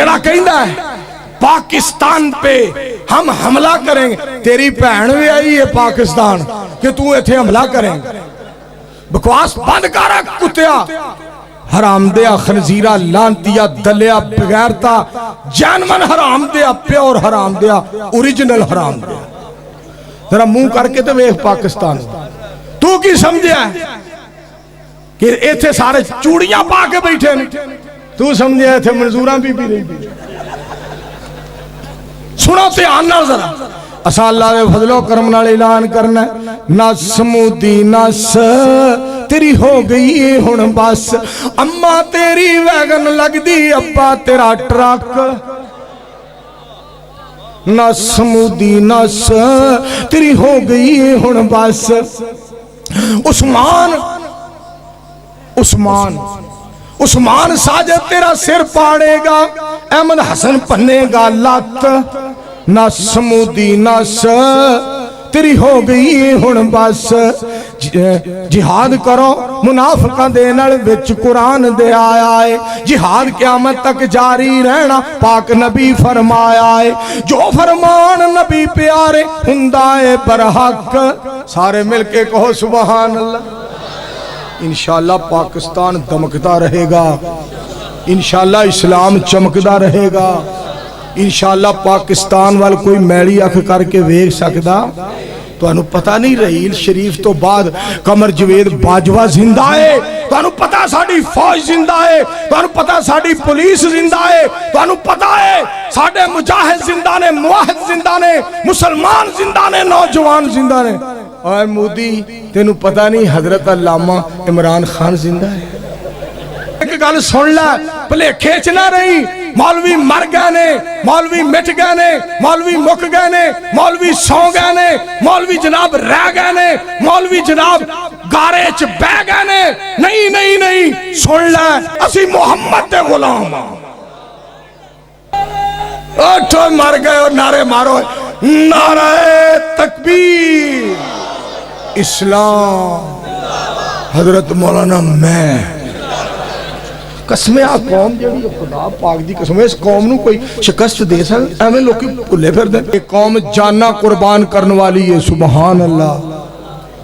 जड़ा कहंदा है पाकिस्तान पे हम हमला करेंगे, तेरी भैन भी आई है पाकिस्तान कि तू इथे हमला करेंगे। बकवास बंद कर कुत्तिया, हराम दिया खनजीरा लांतिया दलिया बगैरता जानमन हराम दिया प्योर हराम दिया ओरिजिनल हराम दिया। जरा मुंह करके तो वेख पाकिस्तान, तू की समझिया कि इथे सारे चूड़ियां पा के बैठे ने, तू समझिया इथे मंजूरा बीबी रही। सुनो ध्यान नाल जरा, असा अल्लाह दे फजलो करम नाल ऐलान करना, नस मुदी नस तेरी हो गई है हुण बस, अम्मा तेरी वैगन लगदी अब्बा तेरा ट्रक। नस मुदी नस तेरी हो गई है हुण बस। उस्मान उस्मान उस्मान साजिद तेरा सिर पाड़ेगा, अहमद हसन पन्नेगा लत। नस मुदी नस तेरी हो गई हुण बस। जिहाद करो मुनाफिकां दे नाल विच कुरान दे आया है, जिहाद क़यामत तक जारी रहना पाक नबी फरमाया है। जो फरमान नबी प्यारे हुंदा है बरहक, सारे मिलके कहो सुभान अल्लाह। इंशाअल्लाह पाकिस्तान दमकता रहेगा, इंशाअल्लाह इस्लाम चमकदा रहेगा, इंशाअल्लाह पाकिस्तान वाल कोई मैली अख करके वेख सकदा। तुहानू पता नहीं रहील शरीफ तो बाद कमर जवेद बाजवा जिंदा है, तुहानू पता साडी फौज जिंदा है, तुहानू पता साडी पुलिस जिंदा है, तुहानू पता है साडे मुजाहिद जिंदा ने, मुआहिद जिंदा ने, मुसलमान जिंदा ने, नौजवान जिंदा ने। और मोदी तेनू पता नहीं हजरत अल्लामा इमरान खान जिंदा है। एक गल सुन ला, भलेखे च ना रही, मौलवी मर गए ने, मौलवी मिट गए ने, मौलवी मुक गए ने, मौलवी सौ गए ने, मौलवी जनाब रह गए ने, मौलवी जनाब गारे च बह गए ने। नहीं नहीं नहीं, सुन ला, असी मुहम्मद दे गुलाम। उठो मर गए और नारे मारो, नारे तकबीर, इस्लाम, हजरत मौलाना मैं। कसमें आ कौम जी खुदा पाक दी कसम, इस कौम नू कोई शिकस्त दे सक? एवें लोग भुले फिरदे। कौम जाना कुर्बान करने वाली है, सुबहान अल्लाह।